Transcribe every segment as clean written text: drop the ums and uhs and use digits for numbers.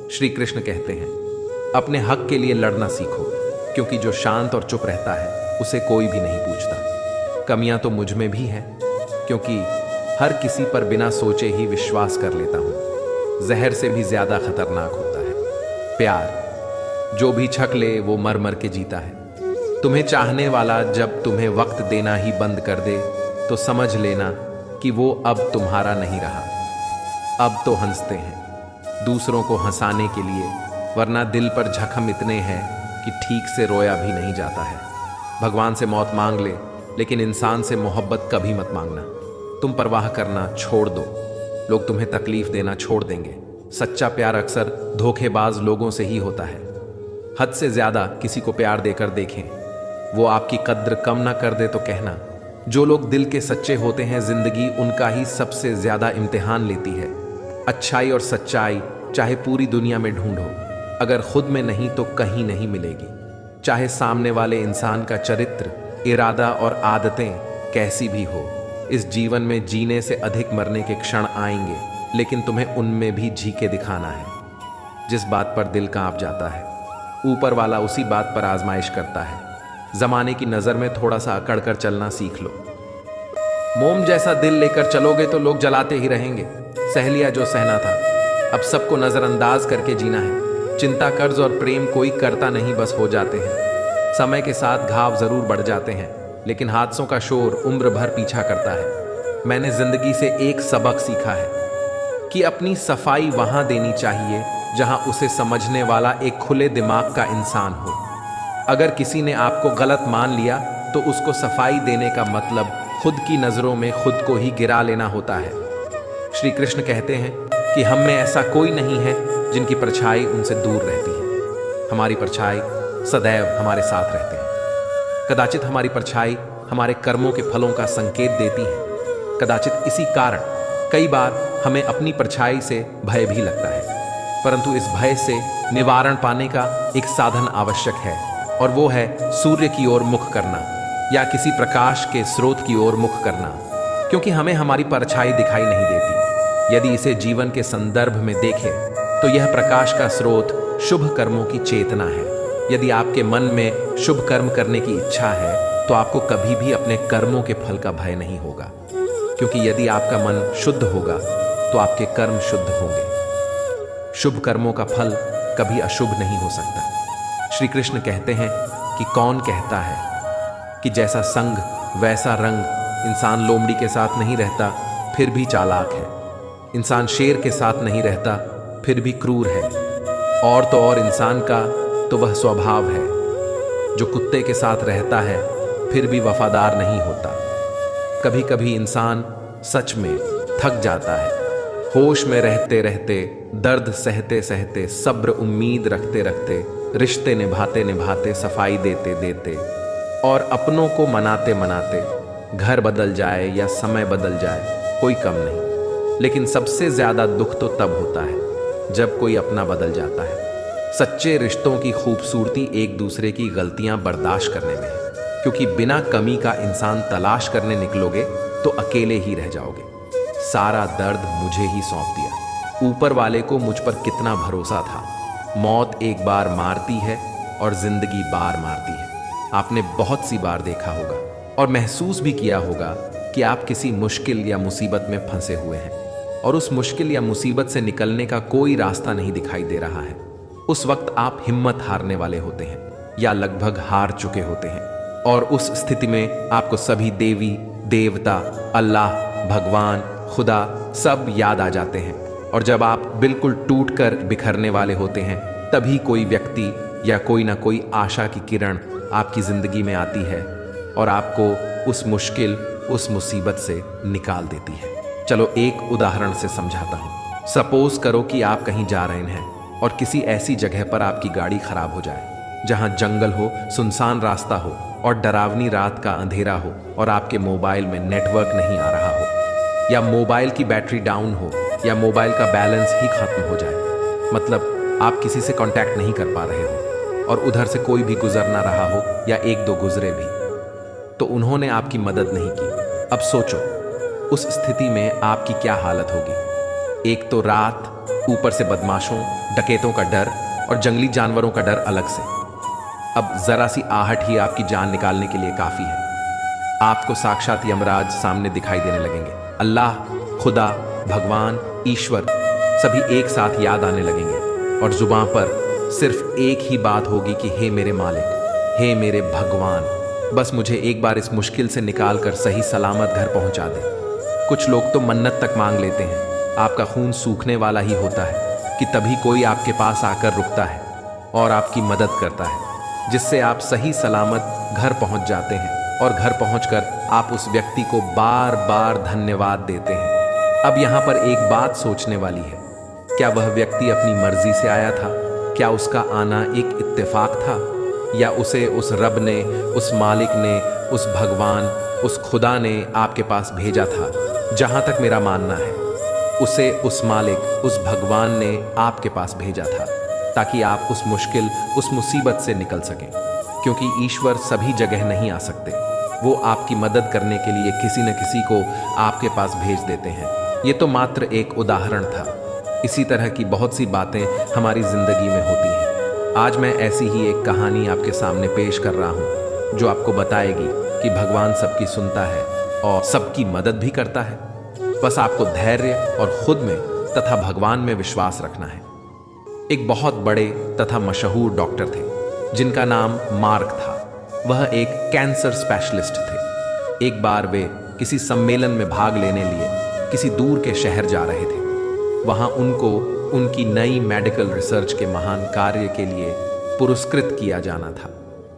श्री कृष्ण कहते हैं, अपने हक के लिए लड़ना सीखो, क्योंकि जो शांत और चुप रहता है उसे कोई भी नहीं पूछता। कमियां तो मुझ में भी हैं, क्योंकि हर किसी पर बिना सोचे ही विश्वास कर लेता हूं। जहर से भी ज्यादा खतरनाक होता है प्यार। जो भी छक ले वो मर मर के जीता है। तुम्हें चाहने वाला जब तुम्हें वक्त देना ही बंद कर दे तो समझ लेना कि वो अब तुम्हारा नहीं रहा। अब तो हंसते हैं दूसरों को हंसाने के लिए, वरना दिल पर जख्म इतने हैं कि ठीक से रोया भी नहीं जाता है। भगवान से मौत मांग ले, लेकिन इंसान से मोहब्बत कभी मत मांगना। तुम परवाह करना छोड़ दो, लोग तुम्हें तकलीफ देना छोड़ देंगे। सच्चा प्यार अक्सर धोखेबाज लोगों से ही होता है। हद से ज्यादा किसी को प्यार देकर देखें, वो आपकी कद्र कम ना कर दे तो कहना। जो लोग दिल के सच्चे होते हैं, जिंदगी उनका ही सबसे ज्यादा इम्तिहान लेती है। अच्छाई और सच्चाई चाहे पूरी दुनिया में ढूंढो, अगर खुद में नहीं तो कहीं नहीं मिलेगी। चाहे सामने वाले इंसान का चरित्र, इरादा और आदतें कैसी भी हो, इस जीवन में जीने से अधिक मरने के क्षण आएंगे, लेकिन तुम्हें उनमें भी जी के दिखाना है। जिस बात पर दिल कांप जाता है, ऊपर वाला उसी बात पर आजमाइश करता है। जमाने की नजर में थोड़ा सा अकड़ कर चलना सीख लो। मोम जैसा दिल लेकर चलोगे तो लोग जलाते ही रहेंगे। सह लिया जो सहना था, अब सबको नजरअंदाज करके जीना है। चिंता, कर्ज और प्रेम कोई करता नहीं, बस हो जाते हैं। समय के साथ घाव जरूर बढ़ जाते हैं, लेकिन हादसों का शोर उम्र भर पीछा करता है। मैंने जिंदगी से एक सबक सीखा है कि अपनी सफाई वहां देनी चाहिए जहां उसे समझने वाला एक खुले दिमाग का इंसान हो। अगर किसी ने आपको गलत मान लिया तो उसको सफाई देने का मतलब खुद की नजरों में खुद को ही गिरा लेना होता है। श्री कृष्ण कहते हैं कि हम में ऐसा कोई नहीं है जिनकी परछाई उनसे दूर रहती है। हमारी परछाई सदैव हमारे साथ रहते हैं। कदाचित हमारी परछाई हमारे कर्मों के फलों का संकेत देती है। कदाचित इसी कारण कई बार हमें अपनी परछाई से भय भी लगता है, परंतु इस भय से निवारण पाने का एक साधन आवश्यक है, और वो है सूर्य की ओर मुख करना या किसी प्रकाश के स्रोत की ओर मुख करना, क्योंकि हमें हमारी परछाई दिखाई नहीं देती। यदि इसे जीवन के संदर्भ में देखें तो यह प्रकाश का स्रोत शुभ कर्मों की चेतना है। यदि आपके मन में शुभ कर्म करने की इच्छा है तो आपको कभी भी अपने कर्मों के फल का भय नहीं होगा, क्योंकि यदि आपका मन शुद्ध होगा तो आपके कर्म शुद्ध होंगे। शुभ कर्मों का फल कभी अशुभ नहीं हो सकता। श्री कृष्ण कहते हैं कि कौन कहता है कि जैसा संग वैसा रंग। इंसान लोमड़ी के साथ नहीं रहता फिर भी चालाक है। इंसान शेर के साथ नहीं रहता फिर भी क्रूर है। और तो और इंसान का तो वह स्वभाव है जो कुत्ते के साथ रहता है फिर भी वफादार नहीं होता। कभी कभी इंसान सच में थक जाता है। होश में रहते रहते, दर्द सहते सहते, सब्र उम्मीद रखते रखते, रिश्ते निभाते निभाते, सफाई देते देते और अपनों को मनाते मनाते घर बदल जाए या समय बदल जाए, कोई कम नहीं। लेकिन सबसे ज्यादा दुख तो तब होता है जब कोई अपना बदल जाता है। सच्चे रिश्तों की खूबसूरती एक दूसरे की गलतियां बर्दाश्त करने में है, क्योंकि बिना कमी का इंसान तलाश करने निकलोगे तो अकेले ही रह जाओगे। सारा दर्द मुझे ही सौंप दिया। ऊपर वाले को मुझ पर कितना भरोसा था। मौत एक बार मारती है और जिंदगी बार मारती है। आपने बहुत सी बार देखा होगा और महसूस भी किया होगा कि आप किसी मुश्किल या मुसीबत में फंसे हुए हैं और उस मुश्किल या मुसीबत से निकलने का कोई रास्ता नहीं दिखाई दे रहा है। उस वक्त आप हिम्मत हारने वाले होते हैं या लगभग हार चुके होते हैं, और उस स्थिति में आपको सभी देवी देवता, अल्लाह, भगवान, खुदा सब याद आ जाते हैं। और जब आप बिल्कुल टूटकर बिखरने वाले होते हैं, तभी कोई व्यक्ति या कोई ना कोई आशा की किरण आपकी जिंदगी में आती है और आपको उस मुश्किल, उस मुसीबत से निकाल देती है। चलो एक उदाहरण से समझाता हूँ। सपोज करो कि आप कहीं जा रहे हैं और किसी ऐसी जगह पर आपकी गाड़ी खराब हो जाए जहां जंगल हो, सुनसान रास्ता हो और डरावनी रात का अंधेरा हो, और आपके मोबाइल में नेटवर्क नहीं आ रहा हो, या मोबाइल की बैटरी डाउन हो, या मोबाइल का बैलेंस ही खत्म हो जाए। मतलब आप किसी से कांटेक्ट नहीं कर पा रहे हो और उधर से कोई भी गुजर ना रहा हो या एक दो गुजरे भी, तो उन्होंने आपकी मदद नहीं की। अब सोचो उस स्थिति में आपकी क्या हालत होगी। एक तो रात, ऊपर से बदमाशों, डकैतों का डर और जंगली जानवरों का डर अलग से। अब जरा सी आहट ही आपकी जान निकालने के लिए काफी है। आपको साक्षात यमराज सामने दिखाई देने लगेंगे। अल्लाह, खुदा, भगवान, ईश्वर सभी एक साथ याद आने लगेंगे और जुबान पर सिर्फ एक ही बात होगी कि हे मेरे मालिक, हे मेरे भगवान, बस मुझे एक बार इस मुश्किल से निकाल कर सही सलामत घर पहुंचा दे। कुछ लोग तो मन्नत तक मांग लेते हैं। आपका खून सूखने वाला ही होता है कि तभी कोई आपके पास आकर रुकता है और आपकी मदद करता है, जिससे आप सही सलामत घर पहुंच जाते हैं और घर पहुंचकर आप उस व्यक्ति को बार बार धन्यवाद देते हैं। अब यहाँ पर एक बात सोचने वाली है, क्या वह व्यक्ति अपनी मर्जी से आया था? क्या उसका आना एक इत्तेफाक था, या उसे उस रब ने, उस मालिक ने, उस भगवान, उस खुदा ने आपके पास भेजा था? जहाँ तक मेरा मानना है, उसे उस मालिक, उस भगवान ने आपके पास भेजा था ताकि आप उस मुश्किल, उस मुसीबत से निकल सकें, क्योंकि ईश्वर सभी जगह नहीं आ सकते। वो आपकी मदद करने के लिए किसी न किसी को आपके पास भेज देते हैं। ये तो मात्र एक उदाहरण था। इसी तरह की बहुत सी बातें हमारी जिंदगी में होती हैं। आज मैं ऐसी ही एक कहानी आपके सामने पेश कर रहा हूँ जो आपको बताएगी कि भगवान सबकी सुनता है और सबकी मदद भी करता है। बस आपको धैर्य और खुद में तथा भगवान में विश्वास रखना है। एक बहुत बड़े तथा मशहूर डॉक्टर थे जिनका नाम मार्क था। वह एक कैंसर स्पेशलिस्ट थे। एक बार वे किसी सम्मेलन में भाग लेने लिए किसी दूर के शहर जा रहे थे। वहां उनको उनकी नई मेडिकल रिसर्च के महान कार्य के लिए पुरस्कृत किया जाना था।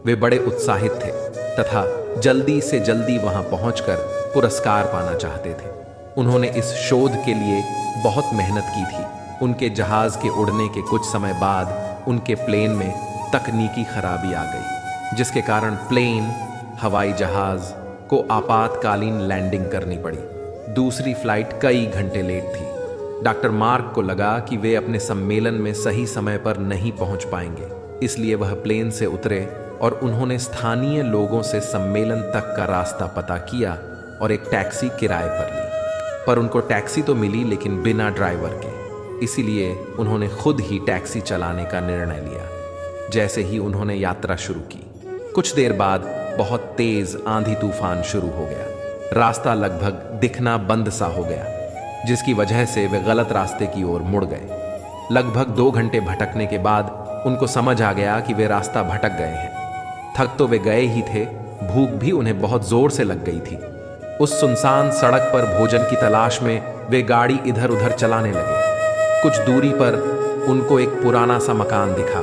वे बड़े उत्साहित थे तथा जल्दी से जल्दी वहां पहुंचकर पुरस्कार पाना चाहते थे। उन्होंने इस शोध के लिए बहुत मेहनत की थी। उनके जहाज के उड़ने के कुछ समय बाद उनके प्लेन में तकनीकी खराबी आ गई, जिसके कारण प्लेन, हवाई जहाज को आपातकालीन लैंडिंग करनी पड़ी। दूसरी फ्लाइट कई घंटे लेट थी। डॉक्टर मार्क को लगा कि वे अपने सम्मेलन में सही समय पर नहीं पहुंच पाएंगे, इसलिए वह प्लेन से उतरे और उन्होंने स्थानीय लोगों से सम्मेलन तक का रास्ता पता किया और एक टैक्सी किराए पर ली। पर उनको टैक्सी तो मिली, लेकिन बिना ड्राइवर के। इसीलिए उन्होंने खुद ही टैक्सी चलाने का निर्णय लिया। जैसे ही उन्होंने यात्रा शुरू की, कुछ देर बाद बहुत तेज आंधी तूफान शुरू हो गया। रास्ता लगभग दिखना बंद सा हो गया, जिसकी वजह से वे गलत रास्ते की ओर मुड़ गए। लगभग 2 घंटे भटकने के बाद उनको समझ आ गया कि वे रास्ता भटक गए हैं। थक तो वे गए ही थे, भूख भी उन्हें बहुत जोर से लग गई थी। उस सुनसान सड़क पर भोजन की तलाश में वे गाड़ी इधर उधर चलाने लगे। कुछ दूरी पर उनको एक पुराना सा मकान दिखा।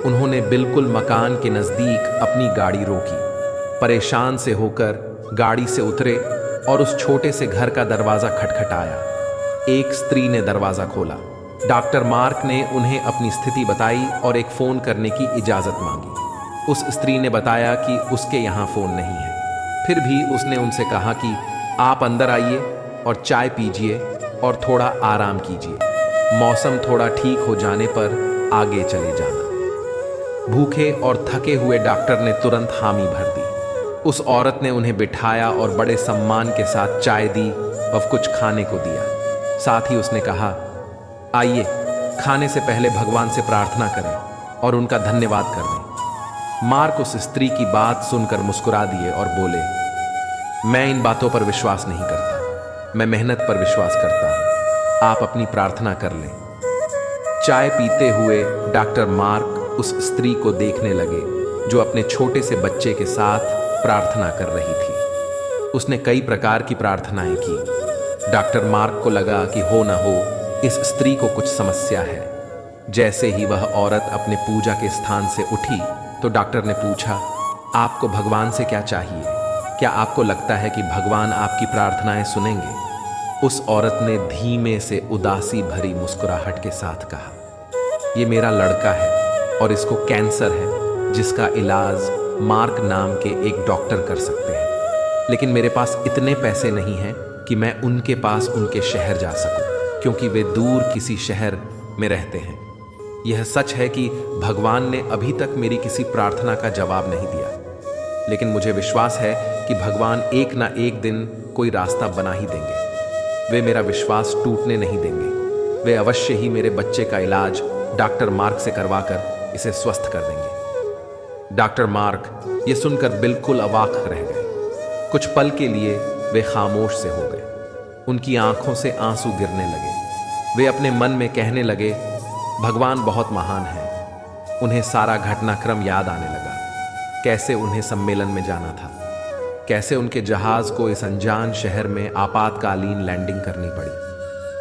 उन्होंने बिल्कुल मकान के नजदीक अपनी गाड़ी रोकी। परेशान से होकर गाड़ी से उतरे और उस छोटे से घर का दरवाजा खटखटाया। एक स्त्री ने दरवाजा खोला। डॉक्टर मार्क ने उन्हें अपनी स्थिति बताई और एक फोन करने की इजाजत मांगी। उस स्त्री ने बताया कि उसके यहाँ फोन नहीं है। फिर भी उसने उनसे कहा कि आप अंदर आइए और चाय पीजिए और थोड़ा आराम कीजिए। मौसम थोड़ा ठीक हो जाने पर आगे चले जाना। भूखे और थके हुए डॉक्टर ने तुरंत हामी भर दी। उस औरत ने उन्हें बिठाया और बड़े सम्मान के साथ चाय दी और कुछ खाने को दिया। साथ ही उसने कहा, आइए खाने से पहले भगवान से प्रार्थना करें और उनका धन्यवाद कर दें। मार्क उस स्त्री की बात सुनकर मुस्कुरा दिए और बोले, मैं इन बातों पर विश्वास नहीं करता, मैं मेहनत पर विश्वास करता हूं। आप अपनी प्रार्थना कर लें। चाय पीते हुए डॉक्टर मार्क उस स्त्री को देखने लगे जो अपने छोटे से बच्चे के साथ प्रार्थना कर रही थी। उसने कई प्रकार की प्रार्थनाएं की। डॉक्टर मार्क को लगा कि हो न हो इस स्त्री को कुछ समस्या है। जैसे ही वह औरत अपने पूजा के स्थान से उठी तो डॉक्टर ने पूछा, आपको भगवान से क्या चाहिए? क्या आपको लगता है कि भगवान आपकी प्रार्थनाएं सुनेंगे? उस औरत ने धीमे से उदासी भरी मुस्कुराहट के साथ कहा, ये मेरा लड़का है और इसको कैंसर है, जिसका इलाज मार्क नाम के एक डॉक्टर कर सकते हैं। लेकिन मेरे पास इतने पैसे नहीं हैं कि मैं उनके पास उनके शहर जा सकूं, क्योंकि वे दूर किसी शहर में रहते हैं। यह सच है कि भगवान ने अभी तक मेरी किसी प्रार्थना का जवाब नहीं दिया, लेकिन मुझे विश्वास है कि भगवान एक ना एक दिन कोई रास्ता बना ही देंगे। वे मेरा विश्वास टूटने नहीं देंगे। वे अवश्य ही मेरे बच्चे का इलाज डॉक्टर मार्क से करवाकर इसे स्वस्थ कर देंगे। डॉक्टर मार्क ये सुनकर बिल्कुल अवाक रह गए। कुछ पल के लिए वे खामोश से हो गए। उनकी आंखों से आंसू गिरने लगे। वे अपने मन में कहने लगे, भगवान बहुत महान है। उन्हें सारा घटनाक्रम याद आने लगा। कैसे उन्हें सम्मेलन में जाना था, कैसे उनके जहाज को इस अनजान शहर में आपातकालीन लैंडिंग करनी पड़ी,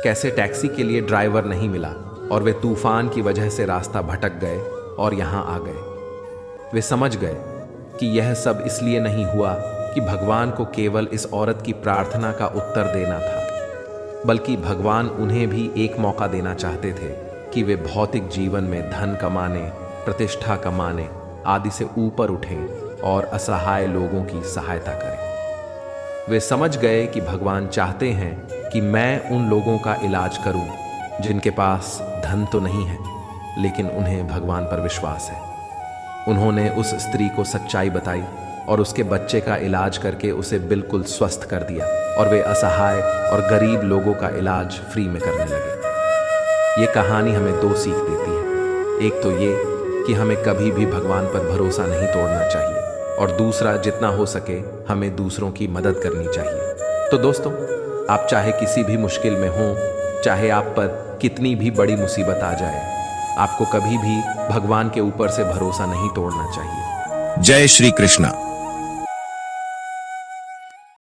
कैसे टैक्सी के लिए ड्राइवर नहीं मिला और वे तूफान की वजह से रास्ता भटक गए और यहां आ गए। वे समझ गए कि यह सब इसलिए नहीं हुआ कि भगवान को केवल इस औरत की प्रार्थना का उत्तर देना था, बल्कि भगवान उन्हें भी एक मौका देना चाहते थे कि वे भौतिक जीवन में धन कमाने, प्रतिष्ठा कमाने आदि से ऊपर उठें और असहाय लोगों की सहायता करें। वे समझ गए कि भगवान चाहते हैं कि मैं उन लोगों का इलाज करूं जिनके पास धन तो नहीं है, लेकिन उन्हें भगवान पर विश्वास है। उन्होंने उस स्त्री को सच्चाई बताई और उसके बच्चे का इलाज करके उसे बिल्कुल स्वस्थ कर दिया और वे असहाय और गरीब लोगों का इलाज फ्री में करने लगे। ये कहानी हमें दो सीख देती है। एक तो ये कि हमें कभी भी भगवान पर भरोसा नहीं तोड़ना चाहिए, और दूसरा, जितना हो सके हमें दूसरों की मदद करनी चाहिए। तो दोस्तों, आप चाहे किसी भी मुश्किल में हों, चाहे आप पर कितनी भी बड़ी मुसीबत आ जाए, आपको कभी भी भगवान के ऊपर से भरोसा नहीं तोड़ना चाहिए। जय श्री कृष्णा।